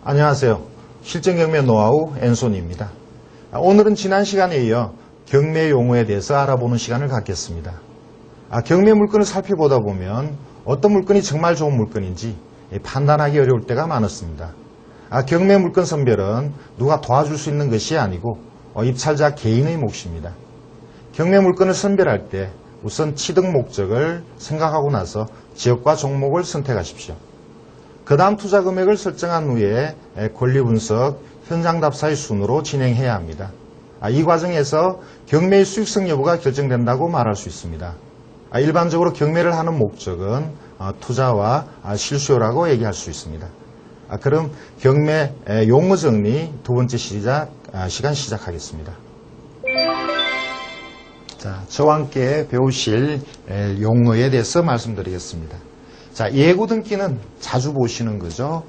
안녕하세요. 실전경매 노하우 앤손입니다. 오늘은 지난 시간에 이어 경매 용어에 대해서 알아보는 시간을 갖겠습니다. 경매 물건을 살펴보다 보면 어떤 물건이 정말 좋은 물건인지 판단하기 어려울 때가 많았습니다. 경매 물건 선별은 누가 도와줄 수 있는 것이 아니고 입찰자 개인의 몫입니다. 경매 물건을 선별할 때 우선 취득 목적을 생각하고 나서 지역과 종목을 선택하십시오. 그 다음 투자 금액을 설정한 후에 권리 분석, 현장 답사의 순으로 진행해야 합니다. 이 과정에서 경매의 수익성 여부가 결정된다고 말할 수 있습니다. 일반적으로 경매를 하는 목적은 투자와 실수요라고 얘기할 수 있습니다. 그럼 경매 용어 정리 두 번째 시간 시작하겠습니다. 자, 저와 함께 배우실 용어에 대해서 말씀드리겠습니다. 자, 예고 등기는 자주 보시는 거죠.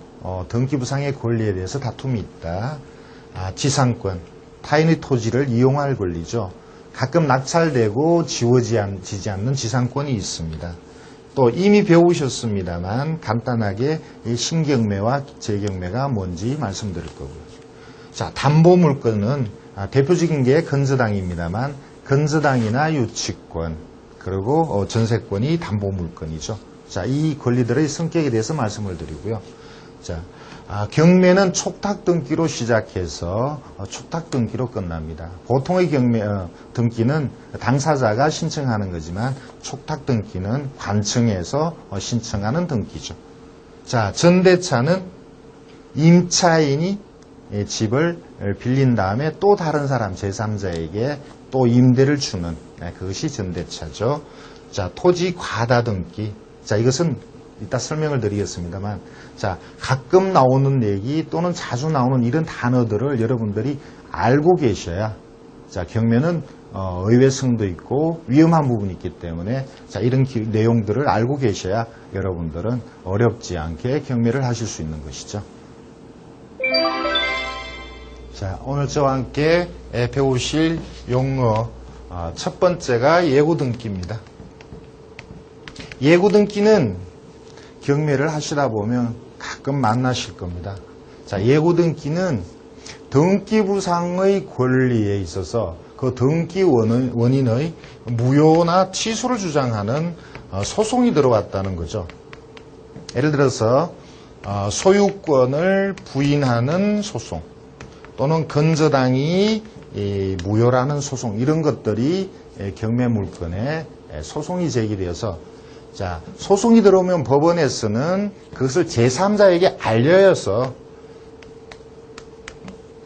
등기부상의 권리에 대해서 다툼이 있다. 지상권, 타인의 토지를 이용할 권리죠. 가끔 낙찰되고 지워지지 않는 지상권이 있습니다. 또 이미 배우셨습니다만 간단하게 이 신경매와 재경매가 뭔지 말씀드릴 거고요. 자, 담보물건은 대표적인 게 건저당입니다만 건저당이나 유치권 그리고 전세권이 담보물건이죠. 자, 이 권리들의 성격에 대해서 말씀을 드리고요. 자, 경매는 촉탁 등기로 시작해서 촉탁 등기로 끝납니다. 보통의 경매 등기는 당사자가 신청하는 거지만 촉탁 등기는 관청에서 신청하는 등기죠. 자, 전대차는 임차인이 집을 빌린 다음에 또 다른 사람 제3자에게 또 임대를 주는 그것이 전대차죠. 자, 토지 과다 등기. 자, 이것은 이따 설명을 드리겠습니다만, 자, 가끔 나오는 얘기 또는 자주 나오는 이런 단어들을 여러분들이 알고 계셔야, 자, 경매는 의외성도 있고 위험한 부분이 있기 때문에, 자, 이런 내용들을 알고 계셔야 여러분들은 어렵지 않게 경매를 하실 수 있는 것이죠. 자, 오늘 저와 함께 배우실 용어 첫 번째가 예고 등기입니다. 예고 등기는 경매를 하시다 보면 가끔 만나실 겁니다. 자, 예고 등기는 등기부상의 권리에 있어서 그 등기 원인의 무효나 취소를 주장하는 소송이 들어왔다는 거죠. 예를 들어서 소유권을 부인하는 소송 또는 건저당이 무효라는 소송, 이런 것들이 경매 물건에 소송이 제기되어서, 자, 소송이 들어오면 법원에서는 그것을 제3자에게 알려서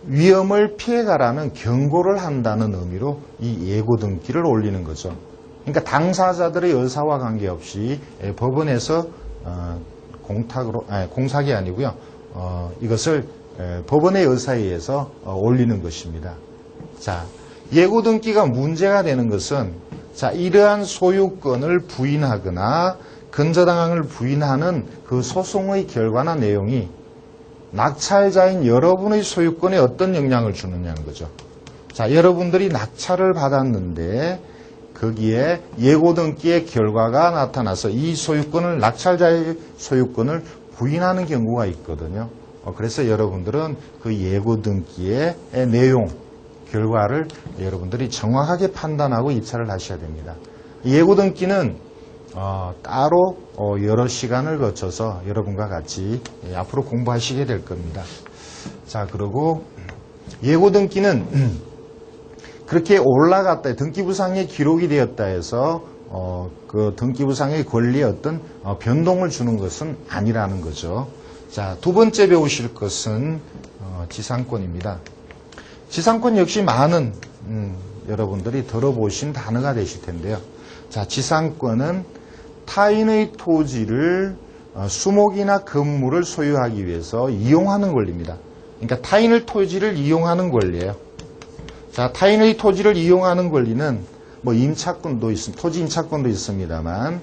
위험을 피해가라는 경고를 한다는 의미로 이 예고 등기를 올리는 거죠. 그러니까 당사자들의 의사와 관계없이 법원에서 공탁이 아니고요. 이것을 법원의 의사에 의해서 올리는 것입니다. 자, 예고 등기가 문제가 되는 것은, 자, 이러한 소유권을 부인하거나 건저당을 부인하는 그 소송의 결과나 내용이 낙찰자인 여러분의 소유권에 어떤 영향을 주느냐는 거죠. 자, 여러분들이 낙찰을 받았는데 거기에 예고 등기의 결과가 나타나서 이 소유권을, 낙찰자의 소유권을 부인하는 경우가 있거든요. 그래서 여러분들은 그 예고 등기의 내용, 결과를 여러분들이 정확하게 판단하고 입찰을 하셔야 됩니다. 예고 등기는 따로 여러 시간을 거쳐서 여러분과 같이 앞으로 공부하시게 될 겁니다. 자, 그리고 예고 등기는 그렇게 올라갔다, 등기부상에 기록이 되었다 해서 그 등기부상의 권리에 어떤 변동을 주는 것은 아니라는 거죠. 자, 두 번째 배우실 것은 지상권입니다. 지상권 역시 많은 여러분들이 들어보신 단어가 되실 텐데요. 자, 지상권은 타인의 토지를 수목이나 건물을 소유하기 위해서 이용하는 권리입니다. 그러니까 타인의 토지를 이용하는 권리예요. 자, 타인의 토지를 이용하는 권리는 뭐 임차권도 있습니다. 토지 임차권도 있습니다만,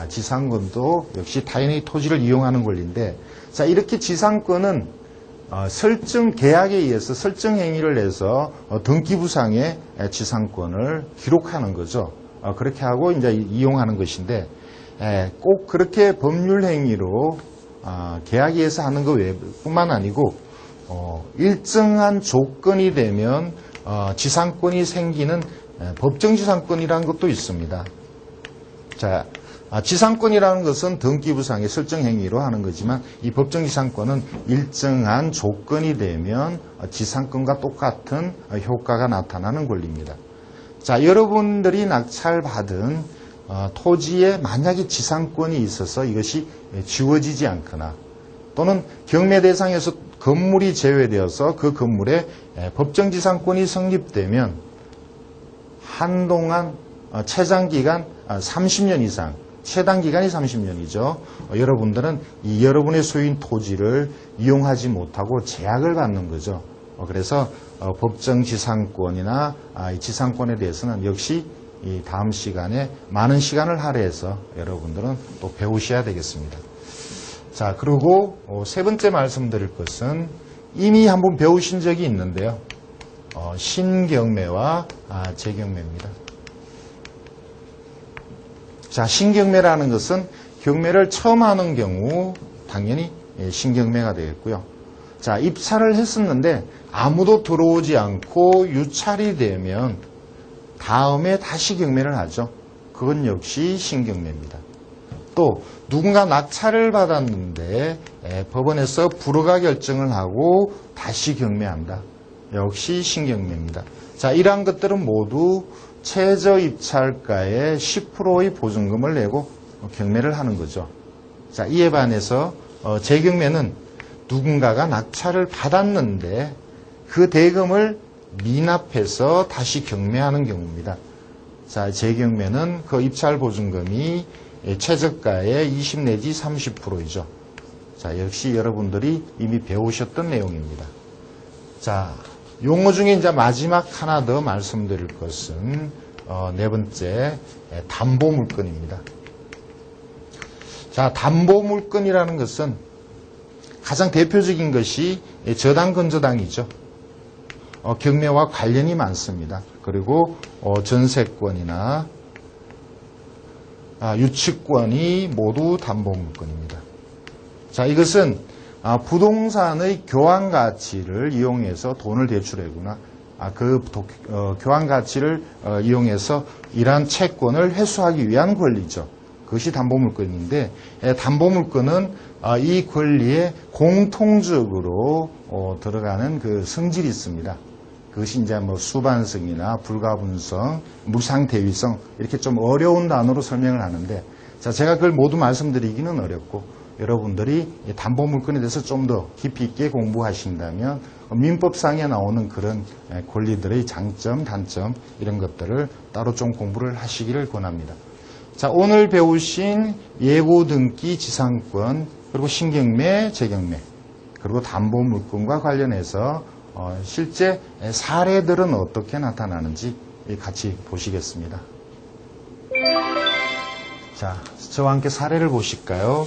지상권도 역시 타인의 토지를 이용하는 권리인데, 자, 이렇게 지상권은 설정 계약에 의해서 설정 행위를 해서 등기부상에 지상권을 기록하는 거죠. 그렇게 하고 이제 이용하는 것인데, 꼭 그렇게 법률 행위로 계약에서 하는 것 뿐만 아니고 일정한 조건이 되면 지상권이 생기는 법정지상권이라는 것도 있습니다. 자, 지상권이라는 것은 등기부상의 설정 행위로 하는 거지만 이 법정지상권은 일정한 조건이 되면 지상권과 똑같은 효과가 나타나는 권리입니다. 자, 여러분들이 낙찰받은 토지에 만약에 지상권이 있어서 이것이 지워지지 않거나 또는 경매 대상에서 건물이 제외되어서 그 건물에 법정지상권이 성립되면 한동안 최장기간 30년 이상, 최단기간이 30년이죠. 여러분들은 이 여러분의 소유인 토지를 이용하지 못하고 제약을 받는 거죠. 그래서 법정지상권이나 지상권에 대해서는 역시 이 다음 시간에 많은 시간을 할애해서 여러분들은 또 배우셔야 되겠습니다. 자, 그리고 세 번째 말씀드릴 것은 이미 한번 배우신 적이 있는데요. 신경매와 재경매입니다. 자, 신경매라는 것은 경매를 처음 하는 경우 당연히 신경매가 되겠고요. 자, 입찰을 했었는데 아무도 들어오지 않고 유찰이 되면 다음에 다시 경매를 하죠. 그건 역시 신경매입니다. 또 누군가 낙찰을 받았는데 법원에서 불허가 결정을 하고 다시 경매한다. 역시 신경매입니다. 자, 이러한 것들은 모두 최저 입찰가의 10%의 보증금을 내고 경매를 하는 거죠. 자, 이에 반해서 재경매는 누군가가 낙찰을 받았는데 그 대금을 미납해서 다시 경매하는 경우입니다. 자, 재경매는 그 입찰 보증금이 최저가의 20 내지 30%이죠. 자, 역시 여러분들이 이미 배우셨던 내용입니다. 자, 용어 중에 이제 마지막 하나 더 말씀드릴 것은 네 번째 담보물건입니다. 자, 담보물건이라는 것은 가장 대표적인 것이 저당 건저당이죠. 경매와 관련이 많습니다. 그리고 전세권이나 유치권이 모두 담보물건입니다. 자, 이것은 부동산의 교환 가치를 이용해서 돈을 대출하거나 그 교환 가치를 이용해서 이러한 채권을 회수하기 위한 권리죠. 그것이 담보물건인데 담보물건은 이 권리에 공통적으로 들어가는 그 성질이 있습니다. 그것이 이제 뭐 수반성이나 불가분성, 무상대위성 이렇게 좀 어려운 단어로 설명을 하는데 자, 제가 그걸 모두 말씀드리기는 어렵고 여러분들이 담보물건에 대해서 좀 더 깊이 있게 공부하신다면 민법상에 나오는 그런 권리들의 장점, 단점 이런 것들을 따로 좀 공부를 하시기를 권합니다. 자, 오늘 배우신 예고등기 지상권 그리고 신경매, 재경매 그리고 담보물건과 관련해서 실제 사례들은 어떻게 나타나는지 같이 보시겠습니다. 자, 저와 함께 사례를 보실까요?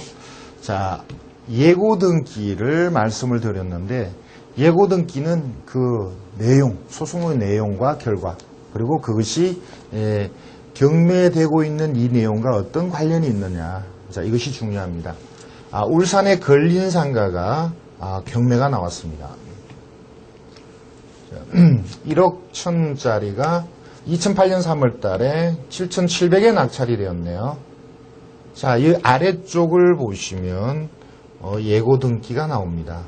자, 예고등기를 말씀을 드렸는데 예고등기는 그 내용, 소송의 내용과 결과 그리고 그것이 경매되고 있는 이 내용과 어떤 관련이 있느냐. 자, 이것이 중요합니다. 울산의 걸린 상가가 경매가 나왔습니다. 1억 1,000짜리가 2008년 3월 달에 7,700에 낙찰이 되었네요. 자, 이 아래쪽을 보시면 예고 등기가 나옵니다.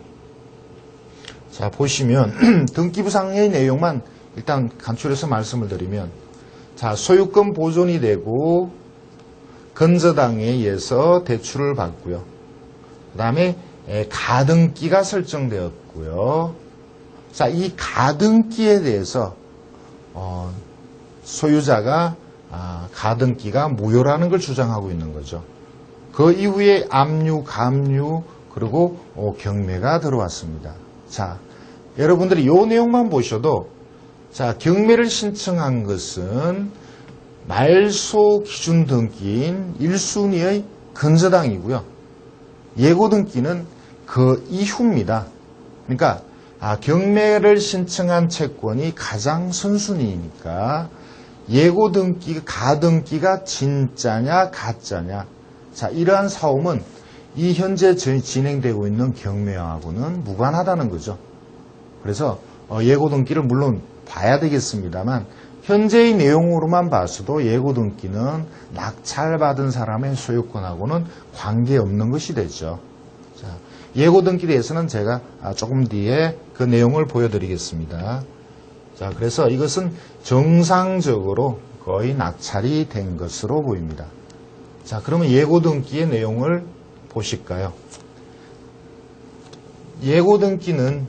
자, 보시면 등기부상의 내용만 일단 간추려서 말씀을 드리면 자, 소유권 보존이 되고 건저당에 의해서 대출을 받고요. 그 다음에 가등기가 설정되었고요. 자, 이 가등기에 대해서 소유자가 가등기가 무효라는 걸 주장하고 있는 거죠. 그 이후에 압류, 감류, 그리고 경매가 들어왔습니다. 자, 여러분들이 이 내용만 보셔도 자, 경매를 신청한 것은 말소 기준 등기인 1순위의 건저당이고요. 예고 등기는 그 이후입니다. 그러니까 경매를 신청한 채권이 가장 선순위이니까 예고 등기, 가등기가 진짜냐 가짜냐. 자, 이러한 사움은 이 현재 진행되고 있는 경매하고는 무관하다는 거죠. 그래서 예고 등기를 물론 봐야 되겠습니다만 현재의 내용으로만 봐서도 예고 등기는 낙찰받은 사람의 소유권하고는 관계없는 것이 되죠. 자, 예고 등기에 대해서는 제가 조금 뒤에 그 내용을 보여드리겠습니다. 자, 그래서 이것은 정상적으로 거의 낙찰이 된 것으로 보입니다. 자, 그러면 예고 등기의 내용을 보실까요? 예고 등기는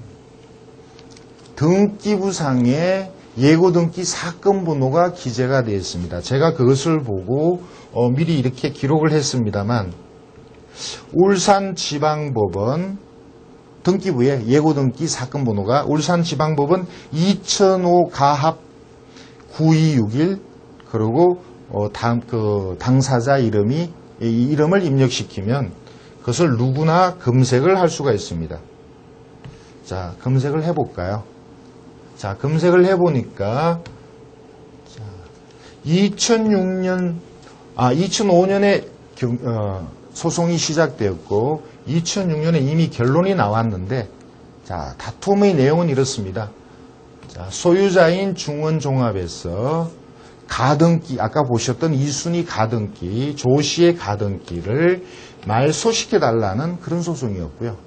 등기부상에 예고 등기 사건 번호가 기재가 되어 있습니다. 제가 그것을 보고 미리 이렇게 기록을 했습니다만 울산지방법원 등기부에 예고 등기 사건 번호가 울산지방법원 2005 가합 9261 그리고 당사자 이름이 이 이름을 입력시키면 그것을 누구나 검색을 할 수가 있습니다. 자, 검색을 해볼까요? 자, 검색을 해보니까 2005년에 소송이 시작되었고 2006년에 이미 결론이 나왔는데 자, 다툼의 내용은 이렇습니다. 자, 소유자인 중원종합에서 가등기, 아까 보셨던 이순희 가등기, 조씨의 가등기를 말소시켜달라는 그런 소송이었고요.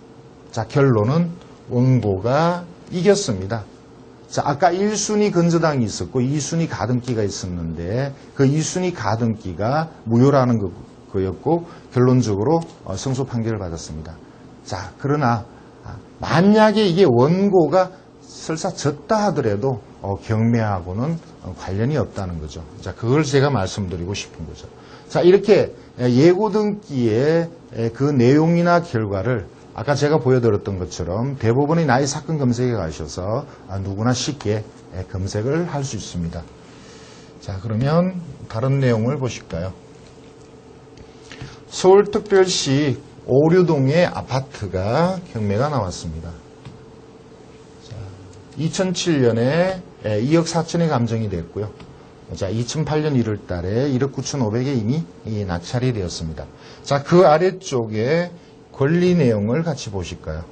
자, 결론은 원고가 이겼습니다. 자, 아까 1순위 건저당이 있었고 2순위 가등기가 있었는데 그 2순위 가등기가 무효라는 거였고 결론적으로 승소 판결을 받았습니다. 자, 그러나 만약에 이게 원고가 설사 졌다 하더라도 경매하고는 관련이 없다는 거죠. 자, 그걸 제가 말씀드리고 싶은 거죠. 자, 이렇게 예고 등기의 그 내용이나 결과를 아까 제가 보여드렸던 것처럼 대법원의 나의 사건 검색에 가셔서 누구나 쉽게 검색을 할 수 있습니다. 자, 그러면 다른 내용을 보실까요? 서울특별시 오류동의 아파트가 경매가 나왔습니다. 2007년에 2억 4천에 감정이 됐고요. 자, 2008년 1월 달에 1억 9,500에 이미 낙찰이 되었습니다. 자, 그 아래쪽에 권리 내용을 같이 보실까요?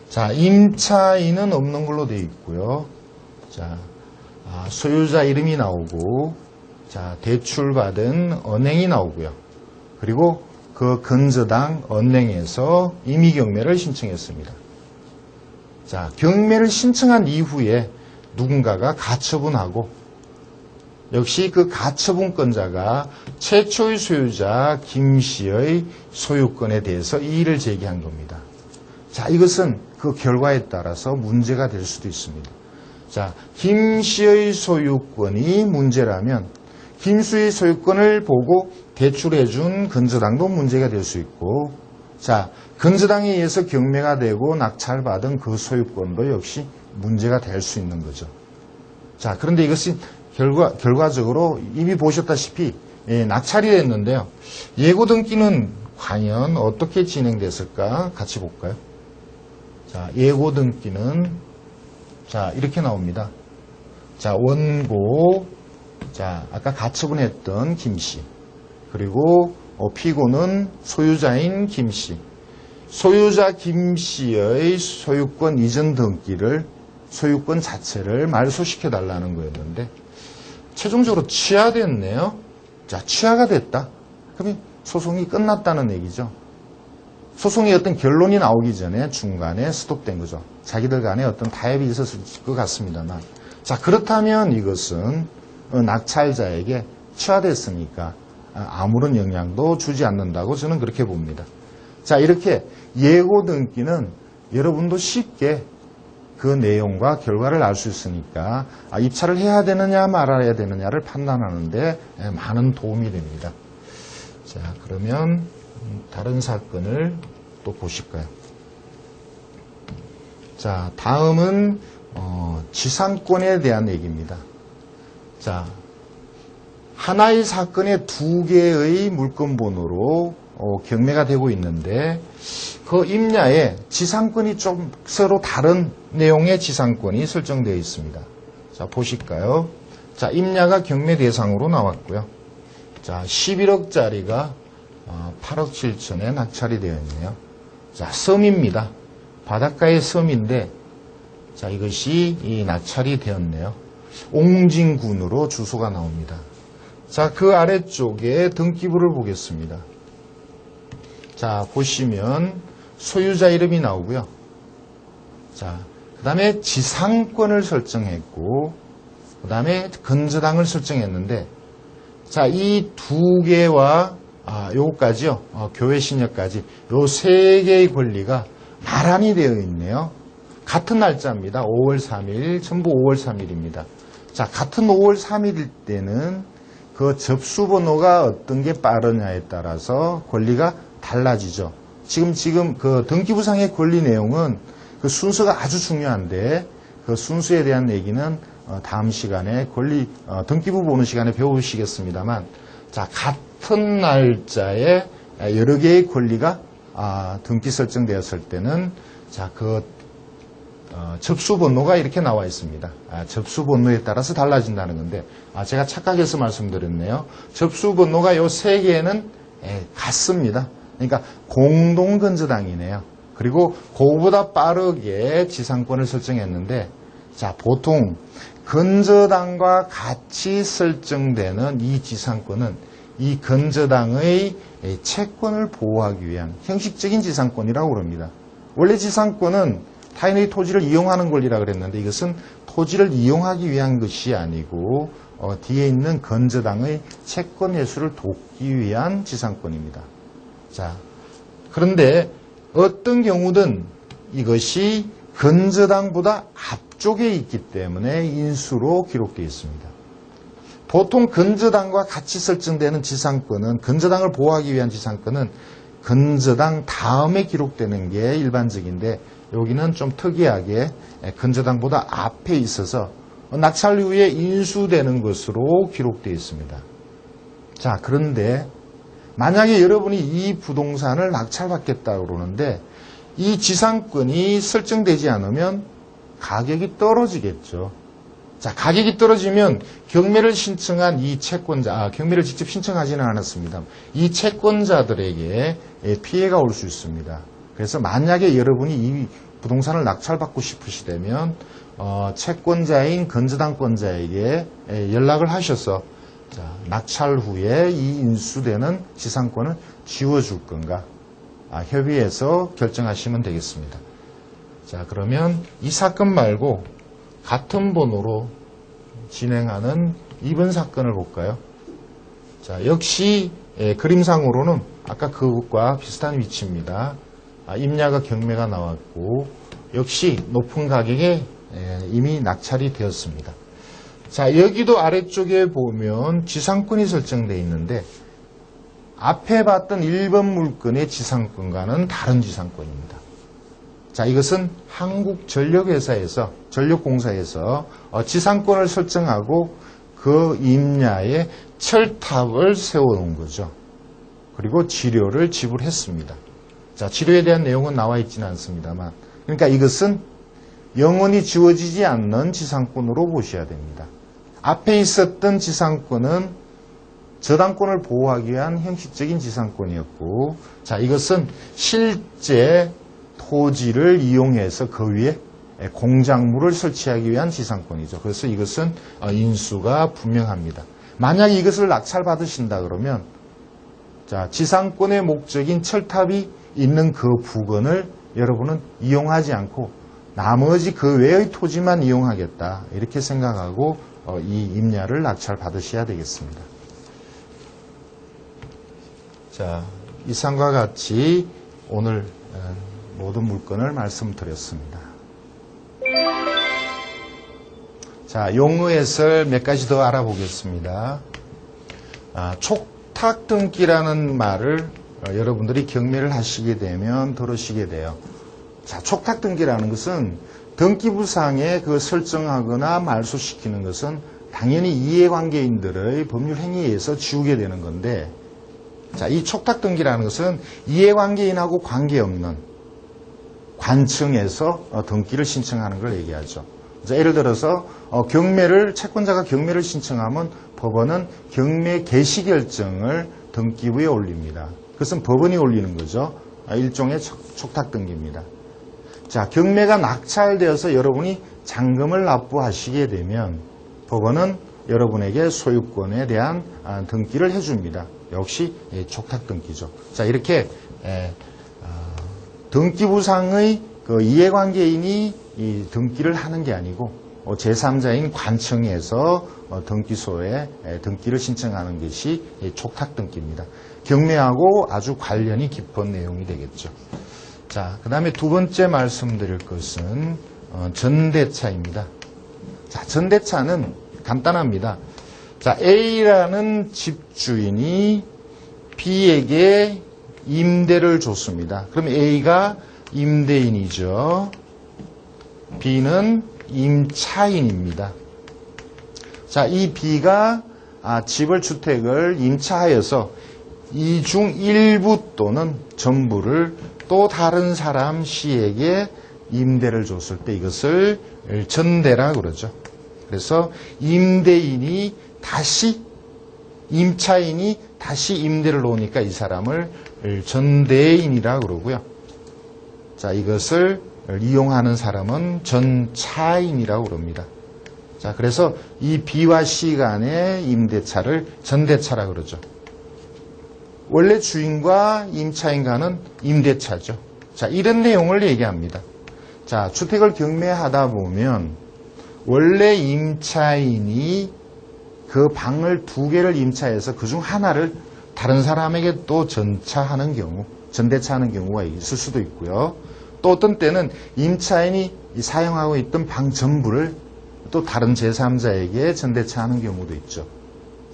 자, 임차인은 없는 걸로 되어 있고요. 자, 소유자 이름이 나오고, 자, 대출받은 은행이 나오고요. 그리고 그 건저당 은행에서 임의 경매를 신청했습니다. 자, 경매를 신청한 이후에 누군가가 가처분하고 역시 그 가처분권자가 최초의 소유자 김 씨의 소유권에 대해서 이의를 제기한 겁니다. 자, 이것은 그 결과에 따라서 문제가 될 수도 있습니다. 자, 김 씨의 소유권이 문제라면 김 씨의 소유권을 보고 대출해준 건저당도 문제가 될 수 있고, 자, 건저당에 의해서 경매가 되고 낙찰받은 그 소유권도 역시 문제가 될 수 있는 거죠. 자, 그런데 이것이 결과적으로 이미 보셨다시피 낙찰이 됐는데요. 예고 등기는 과연 어떻게 진행됐을까 같이 볼까요? 자, 예고 등기는 자, 이렇게 나옵니다. 자, 원고, 자, 아까 가처분했던 김 씨, 그리고 피고는 소유자인 김 씨. 소유자 김 씨의 소유권 이전 등기를, 소유권 자체를 말소시켜달라는 거였는데 최종적으로 취하됐네요. 자, 취하가 됐다. 그러면 소송이 끝났다는 얘기죠. 소송의 어떤 결론이 나오기 전에 중간에 스톱된 거죠. 자기들 간에 어떤 타협이 있었을 것 같습니다만. 자, 그렇다면 이것은 낙찰자에게 취하됐으니까 아무런 영향도 주지 않는다고 저는 그렇게 봅니다. 자, 이렇게 예고 등기는 여러분도 쉽게 그 내용과 결과를 알 수 있으니까 입찰을 해야 되느냐 말아야 되느냐를 판단하는데 많은 도움이 됩니다. 자, 그러면 다른 사건을 또 보실까요? 자, 다음은 지상권에 대한 얘기입니다. 자, 하나의 사건에 두 개의 물건번호로 경매가 되고 있는데 그 임야에 지상권이 좀 서로 다른 내용의 지상권이 설정되어 있습니다. 자, 보실까요? 자, 임야가 경매 대상으로 나왔고요. 자, 11억짜리가 8억 7천에 낙찰이 되어 있네요. 자, 섬입니다. 바닷가의 섬인데, 자, 이것이 이 낙찰이 되었네요. 옹진군으로 주소가 나옵니다. 자, 그 아래쪽에 등기부를 보겠습니다. 자, 보시면 소유자 이름이 나오고요. 자, 그 다음에 지상권을 설정했고, 그 다음에 근저당을 설정했는데, 자, 이 두 개와 요거까지요. 교회 신여까지 요 세 개의 권리가 나란히 되어 있네요. 같은 날짜입니다. 5월 3일, 전부 5월 3일입니다. 자, 같은 5월 3일일 때는 그 접수 번호가 어떤 게 빠르냐에 따라서 권리가 달라지죠. 지금 그 등기부상의 권리 내용은 그 순서가 아주 중요한데 그 순서에 대한 얘기는 다음 시간에 등기부 보는 시간에 배우시겠습니다만, 자, 같은 날짜에 여러 개의 권리가 등기 설정되었을 때는, 자, 접수 번호가 이렇게 나와 있습니다. 접수 번호에 따라서 달라진다는 건데, 제가 착각해서 말씀드렸네요. 접수 번호가 요 세 개는 같습니다. 그러니까 공동근저당이네요. 그리고 그거보다 빠르게 지상권을 설정했는데, 자, 보통 근저당과 같이 설정되는 이 지상권은 이 근저당의 채권을 보호하기 위한 형식적인 지상권이라고 그럽니다. 원래 지상권은 타인의 토지를 이용하는 권리라 그랬는데, 이것은 토지를 이용하기 위한 것이 아니고 뒤에 있는 근저당의 채권 회수를 돕기 위한 지상권입니다. 자, 그런데 어떤 경우든 이것이 근저당보다 앞쪽에 있기 때문에 인수로 기록되어 있습니다. 보통 근저당과 같이 설정되는 지상권은, 근저당을 보호하기 위한 지상권은 근저당 다음에 기록되는 게 일반적인데, 여기는 좀 특이하게 근저당보다 앞에 있어서 낙찰 후에 인수되는 것으로 기록되어 있습니다. 자, 그런데 만약에 여러분이 이 부동산을 낙찰받겠다고 그러는데 이 지상권이 설정되지 않으면 가격이 떨어지겠죠. 자, 가격이 떨어지면 경매를 신청한 이 채권자, 경매를 직접 신청하지는 않았습니다. 이 채권자들에게 피해가 올 수 있습니다. 그래서 만약에 여러분이 이 부동산을 낙찰받고 싶으시다면 채권자인 근저당권자에게 연락을 하셔서, 자, 낙찰 후에 이 인수되는 지상권을 지워줄 건가 협의해서 결정하시면 되겠습니다. 자, 그러면 이 사건 말고 같은 번호로 진행하는 이번 사건을 볼까요? 자, 역시 그림상으로는 아까 그것과 비슷한 위치입니다. 임야가 경매가 나왔고 역시 높은 가격에 이미 낙찰이 되었습니다. 자, 여기도 아래쪽에 보면 지상권이 설정되어 있는데 앞에 봤던 1번 물건의 지상권과는 다른 지상권입니다. 자, 이것은 한국전력회사에서, 전력공사에서 지상권을 설정하고 그 임야에 철탑을 세워놓은 거죠. 그리고 지료를 지불했습니다. 자, 지료에 대한 내용은 나와 있지는 않습니다만, 그러니까 이것은 영원히 지워지지 않는 지상권으로 보셔야 됩니다. 앞에 있었던 지상권은 저당권을 보호하기 위한 형식적인 지상권이었고, 자, 이것은 실제 토지를 이용해서 그 위에 공작물을 설치하기 위한 지상권이죠. 그래서 이것은 인수가 분명합니다. 만약에 이것을 낙찰받으신다 그러면, 자, 지상권의 목적인 철탑이 있는 그 부근을 여러분은 이용하지 않고 나머지 그 외의 토지만 이용하겠다, 이렇게 생각하고 이 임야를 낙찰받으셔야 되겠습니다. 자, 이상과 같이 오늘 모든 물건을 말씀드렸습니다. 자, 용어 해설 몇 가지 더 알아보겠습니다. 촉탁등기라는 말을 여러분들이 경매를 하시게 되면 들으시게 돼요. 자, 촉탁등기라는 것은 등기부상에 그 설정하거나 말소시키는 것은 당연히 이해관계인들의 법률 행위에 의해서 지우게 되는 건데, 자, 이 촉탁등기라는 것은 이해관계인하고 관계없는 관청에서 등기를 신청하는 걸 얘기하죠. 자, 예를 들어서 채권자가 경매를 신청하면 법원은 경매 개시 결정을 등기부에 올립니다. 그것은 법원이 올리는 거죠. 일종의 촉탁등기입니다. 자, 경매가 낙찰되어서 여러분이 잔금을 납부하시게 되면 법원은 여러분에게 소유권에 대한 등기를 해줍니다. 역시 촉탁등기죠. 자, 이렇게 등기부상의 그 이해관계인이 이 등기를 하는 게 아니고 제3자인 관청에서 등기소에 등기를 신청하는 것이 촉탁등기입니다. 경매하고 아주 관련이 깊은 내용이 되겠죠. 자, 그 다음에 두 번째 말씀드릴 것은 전대차입니다. 자, 전대차는 간단합니다. 자, A라는 집주인이 B에게 임대를 줬습니다. 그럼 A가 임대인이죠. B는 임차인입니다. 자, 이 B가 집을, 주택을 임차하여서 이 중 일부 또는 전부를 또 다른 사람 C에게 임대를 줬을 때 이것을 전대라 그러죠. 그래서 임대인이 다시, 임차인이 다시 임대를 놓으니까 이 사람을 전대인이라 그러고요. 자, 이것을 이용하는 사람은 전차인이라고 그럽니다. 자, 그래서 이 B와 C 간의 임대차를 전대차라 그러죠. 원래 주인과 임차인 간은 임대차죠. 자, 이런 내용을 얘기합니다. 자, 주택을 경매하다 보면 원래 임차인이 그 방을 두 개를 임차해서 그중 하나를 다른 사람에게 또 전차하는 경우, 전대차하는 경우가 있을 수도 있고요. 또 어떤 때는 임차인이 사용하고 있던 방 전부를 또 다른 제3자에게 전대차하는 경우도 있죠.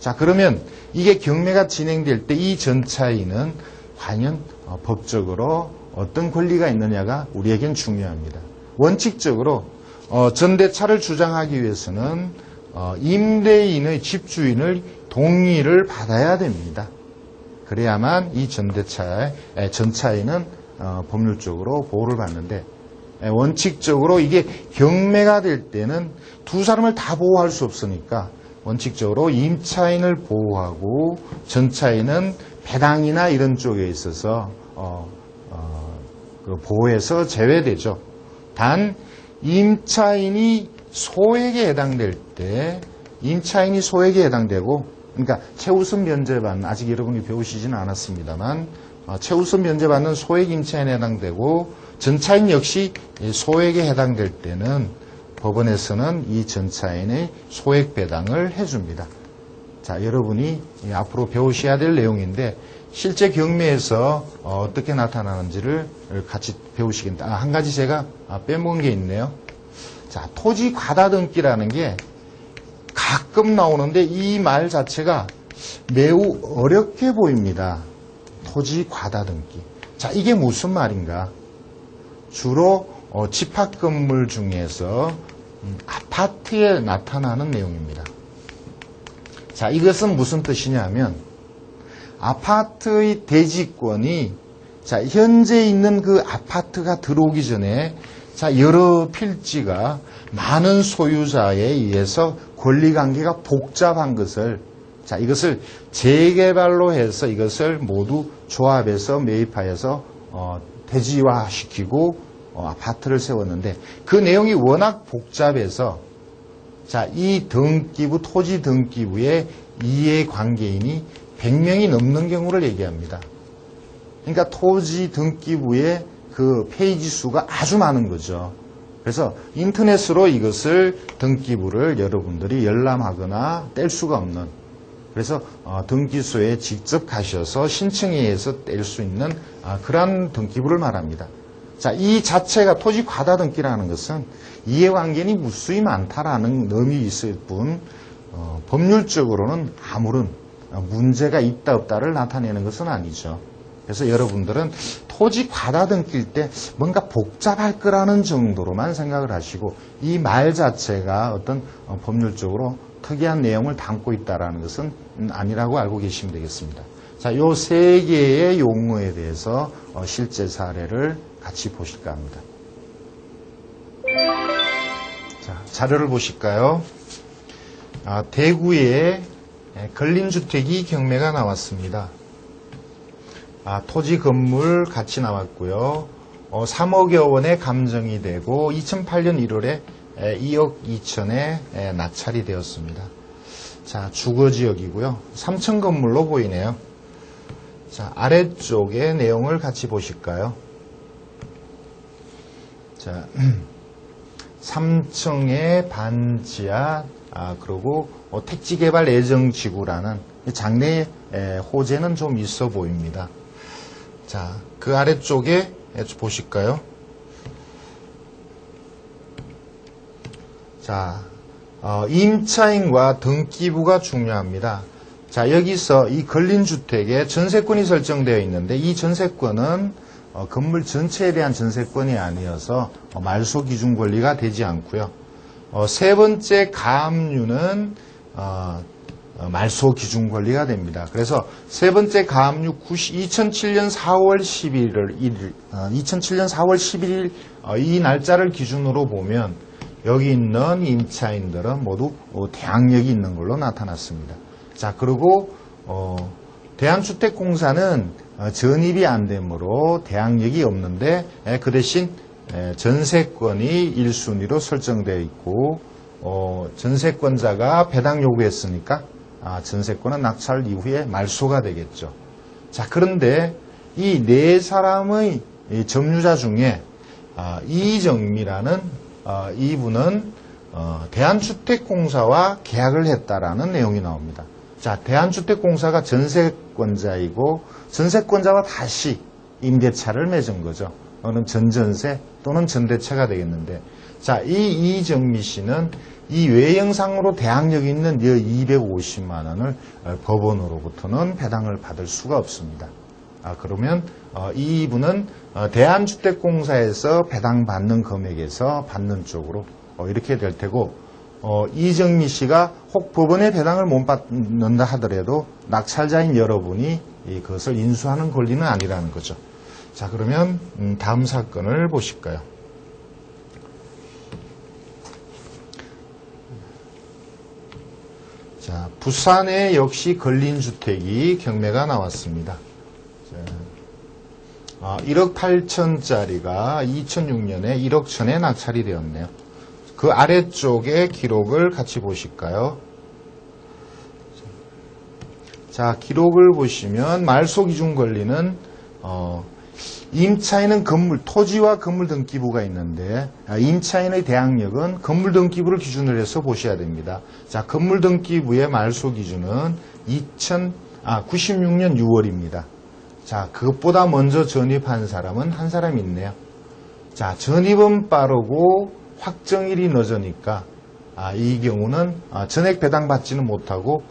자, 그러면 이게 경매가 진행될 때 이 전차인은 과연 법적으로 어떤 권리가 있느냐가 우리에겐 중요합니다. 원칙적으로 전대차를 주장하기 위해서는 임대인의 집주인의 동의를 받아야 됩니다. 그래야만 이 전차인은 법률적으로 보호를 받는데, 원칙적으로 이게 경매가 될 때는 두 사람을 다 보호할 수 없으니까 원칙적으로 임차인을 보호하고 전차인은 배당이나 이런 쪽에 있어서 그 보호에서 제외되죠. 단 임차인이 소액에 해당될 때, 임차인이 소액에 해당되고, 그러니까 최우선 면제받는, 아직 여러분이 배우시지는 않았습니다만 최우선 면제받는 소액 임차인에 해당되고 전차인 역시 소액에 해당될 때는 법원에서는 이 전차인의 소액 배당을 해줍니다. 자, 여러분이 앞으로 배우셔야 될 내용인데 실제 경매에서 어떻게 나타나는지를 같이 배우시겠다. 한 가지 제가 빼먹은 게 있네요. 자, 토지 과다등기라는 게 가끔 나오는데 이 말 자체가 매우 어렵게 보입니다. 토지 과다등기. 자, 이게 무슨 말인가? 주로 집합 건물 중에서 아파트에 나타나는 내용입니다. 자, 이것은 무슨 뜻이냐면 아파트의 대지권이, 자, 현재 있는 그 아파트가 들어오기 전에, 자, 여러 필지가 많은 소유자에 의해서 권리관계가 복잡한 것을, 자, 이것을 재개발로 해서 이것을 모두 조합해서 매입하여서 대지화시키고 아파트를 세웠는데 그 내용이 워낙 복잡해서, 자, 이 등기부, 토지 등기부의 이해관계인이 100명이 넘는 경우를 얘기합니다. 그러니까 토지 등기부의 그 페이지 수가 아주 많은 거죠. 그래서 인터넷으로 이것을 등기부를 여러분들이 열람하거나 뗄 수가 없는, 그래서 등기소에 직접 가셔서 신청에 의해서 뗄 수 있는 그러한 등기부를 말합니다. 자, 이 자체가 토지 과다등기라는 것은 이해관계인이 무수히 많다라는 의미 있을 뿐 법률적으로는 아무런 문제가 있다 없다를 나타내는 것은 아니죠. 그래서 여러분들은 토지 과다등기일 때 뭔가 복잡할 거라는 정도로만 생각을 하시고 이 말 자체가 어떤 법률적으로 특이한 내용을 담고 있다는 것은 아니라고 알고 계시면 되겠습니다. 자, 요 세 개의 용어에 대해서 실제 사례를 같이 보실까 합니다. 자, 자료를 보실까요? 대구에 근린주택이 경매가 나왔습니다. 토지 건물 같이 나왔고요. 3억여 원에 감정이 되고 2008년 1월에 2억 2천에 낙찰이 되었습니다. 자, 주거지역이고요. 3층 건물로 보이네요. 자, 아래쪽에 내용을 같이 보실까요? 자, 3층의 반지하, 그리고 택지개발 예정지구라는 장래 호재는 좀 있어 보입니다. 자, 그 아래쪽에 보실까요? 자, 임차인과 등기부가 중요합니다. 자, 여기서 이 근린주택에 전세권이 설정되어 있는데 이 전세권은 건물 전체에 대한 전세권이 아니어서 말소 기준 권리가 되지 않고요. 세 번째 가압류는 말소 기준 권리가 됩니다. 그래서 세 번째 가압류 2007년 4월 11일 이 날짜를 기준으로 보면 여기 있는 임차인들은 모두 대항력이 있는 걸로 나타났습니다. 자, 그리고 대한주택공사는 전입이 안 되므로 대항력이 없는데 그 대신 전세권이 1순위로 설정되어 있고 전세권자가 배당 요구했으니까 전세권은 낙찰 이후에 말소가 되겠죠. 자, 그런데 이 네 사람의 점유자 중에 이정미라는 이분은 대한주택공사와 계약을 했다라는 내용이 나옵니다. 자, 대한주택공사가 전세권자이고 전세권자와 다시 임대차를 맺은 거죠. 그럼 전전세 또는 전대차가 되겠는데, 자, 이 이정미 씨는 이 외형상으로 대항력이 있는 250만 원을 법원으로부터는 배당을 받을 수가 없습니다. 그러면 이분은 대한주택공사에서 배당받는 금액에서 받는 쪽으로 이렇게 될 테고, 이정미 씨가 혹 법원에 배당을 못 받는다 하더라도 낙찰자인 여러분이 그것을 인수하는 권리는 아니라는 거죠. 자, 그러면 다음 사건을 보실까요? 자, 부산에 역시 근린주택이 경매가 나왔습니다. 1억 8천짜리가 2006년에 1억 천에 낙찰이 되었네요. 그 아래쪽에 기록을 같이 보실까요? 자, 기록을 보시면 말소 기준 권리는 임차인은 건물, 토지와 건물 등기부가 있는데 임차인의 대항력은 건물 등기부를 기준으로 해서 보셔야 됩니다. 자, 건물 등기부의 말소 기준은 96년 6월입니다. 자, 그것보다 먼저 전입한 사람은 한 사람 있네요. 자, 전입은 빠르고 확정일이 늦으니까 이 경우는 전액 배당받지는 못하고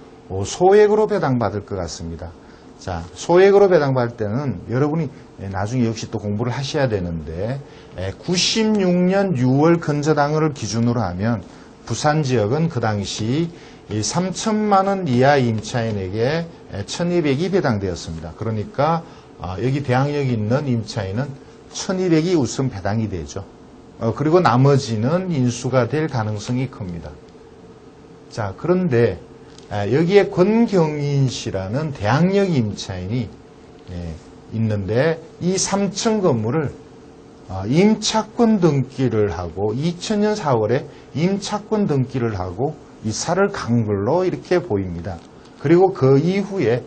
소액으로 배당받을 것 같습니다. 자, 소액으로 배당받을 때는 여러분이 나중에 역시 또 공부를 하셔야 되는데 96년 6월 건저당을 기준으로 하면 부산 지역은 그 당시 3천만 원 이하 임차인에게 1200이 배당되었습니다. 그러니까 여기 대항력이 있는 임차인은 1200이 우선 배당이 되죠. 그리고 나머지는 인수가 될 가능성이 큽니다. 자, 그런데 여기에 권경인 씨라는 대항력 임차인이 있는데 이 3층 건물을 임차권 등기를 하고 2000년 4월에 임차권 등기를 하고 이사를 간 걸로 이렇게 보입니다. 그리고 그 이후에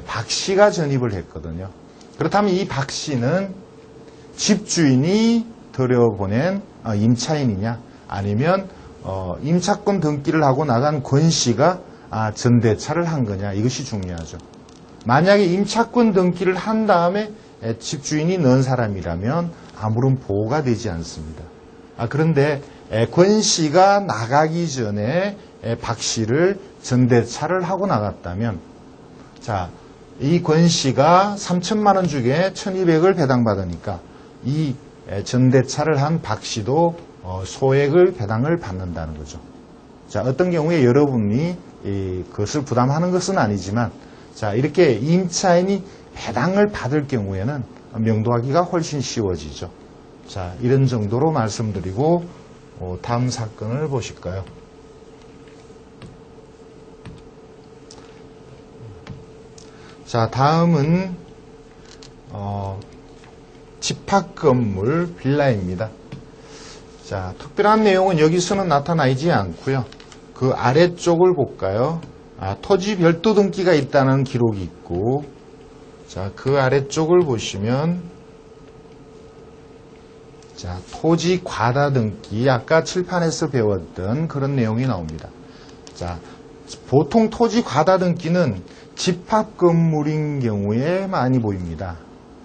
박 씨가 전입을 했거든요. 그렇다면 이 박 씨는 집주인이 들여보낸 임차인이냐, 아니면 임차권 등기를 하고 나간 권 씨가 전대차를 한 거냐, 이것이 중요하죠. 만약에 임차권 등기를 한 다음에 집주인이 넣은 사람이라면 아무런 보호가 되지 않습니다. 그런데 권 씨가 나가기 전에 박 씨를 전대차를 하고 나갔다면, 자, 이 권 씨가 3천만 원 중에 1200을 배당받으니까 이 전대차를 한 박 씨도 소액을 배당을 받는다는 거죠. 자, 어떤 경우에 여러분이 그것을 부담하는 것은 아니지만, 자, 이렇게 임차인이 배당을 받을 경우에는 명도하기가 훨씬 쉬워지죠. 자, 이런 정도로 말씀드리고 다음 사건을 보실까요? 자, 다음은 집합건물 빌라입니다. 자, 특별한 내용은 여기서는 나타나지 않고요. 그 아래쪽을 볼까요? 토지 별도 등기가 있다는 기록이 있고, 자, 그 아래쪽을 보시면, 자, 토지 과다 등기, 아까 칠판에서 배웠던 그런 내용이 나옵니다. 자, 보통 토지 과다 등기는 집합 건물인 경우에 많이 보입니다.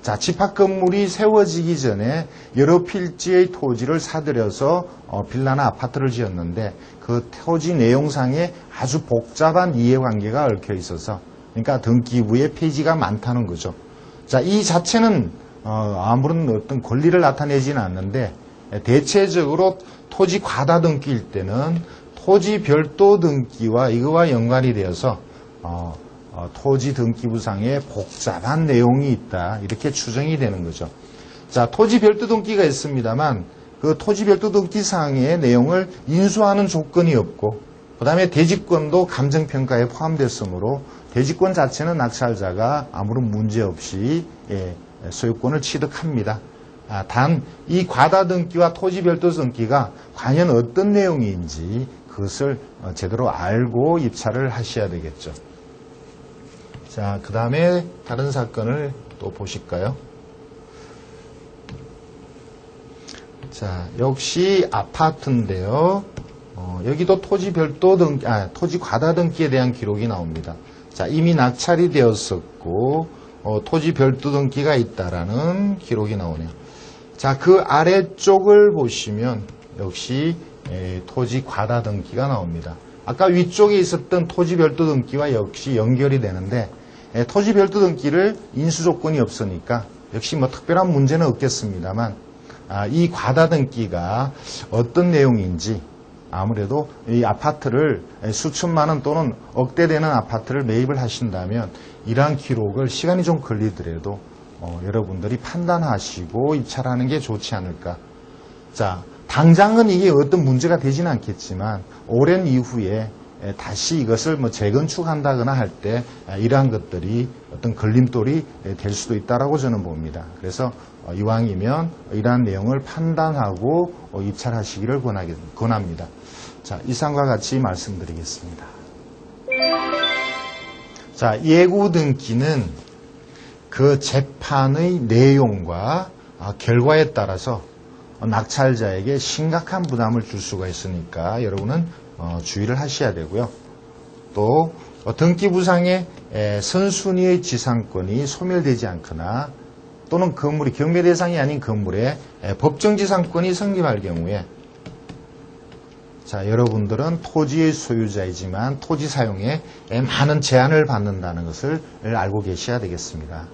자, 집합 건물이 세워지기 전에 여러 필지의 토지를 사들여서 빌라나 아파트를 지었는데 그 토지 내용상에 아주 복잡한 이해관계가 얽혀 있어서, 그러니까 등기부에 폐지가 많다는 거죠. 자, 이 자체는 아무런 어떤 권리를 나타내지는 않는데, 대체적으로 토지 과다 등기일 때는 토지 별도 등기와 이거와 연관이 되어서 토지 등기부상에 복잡한 내용이 있다, 이렇게 추정이 되는 거죠. 자, 토지 별도 등기가 있습니다만 그 토지 별도 등기상의 내용을 인수하는 조건이 없고, 그 다음에 대지권도 감정평가에 포함됐으므로 대지권 자체는 낙찰자가 아무런 문제 없이 소유권을 취득합니다. 단 이 과다 등기와 토지 별도 등기가 과연 어떤 내용인지 그것을 제대로 알고 입찰을 하셔야 되겠죠. 자, 그 다음에 다른 사건을 또 보실까요? 자, 역시 아파트인데요. 여기도 토지 별도 등기, 토지 과다 등기에 대한 기록이 나옵니다. 자, 이미 낙찰이 되었었고, 토지 별도 등기가 있다라는 기록이 나오네요. 자, 그 아래쪽을 보시면 역시 토지 과다 등기가 나옵니다. 아까 위쪽에 있었던 토지 별도 등기와 역시 연결이 되는데, 토지 별도 등기를 인수 조건이 없으니까 역시 뭐 특별한 문제는 없겠습니다만, 이 과다 등기가 어떤 내용인지, 아무래도 이 아파트를 수천만 원 또는 억대 되는 아파트를 매입을 하신다면 이러한 기록을 시간이 좀 걸리더라도 여러분들이 판단하시고 입찰하는 게 좋지 않을까. 자, 당장은 이게 어떤 문제가 되지는 않겠지만 오랜 이후에 다시 이것을 뭐 재건축한다거나 할 때 이러한 것들이 어떤 걸림돌이 될 수도 있다라고 저는 봅니다. 그래서 이왕이면 이러한 내용을 판단하고 입찰하시기를 권합니다. 자, 이상과 같이 말씀드리겠습니다. 자, 예고 등기는 그 재판의 내용과 결과에 따라서 낙찰자에게 심각한 부담을 줄 수가 있으니까 여러분은 주의를 하셔야 되고요. 또 등기부상의 선순위의 지상권이 소멸되지 않거나 또는 건물이 경매 대상이 아닌 건물에 법정지상권이 성립할 경우에, 자, 여러분들은 토지의 소유자이지만 토지 사용에 많은 제한을 받는다는 것을 알고 계셔야 되겠습니다.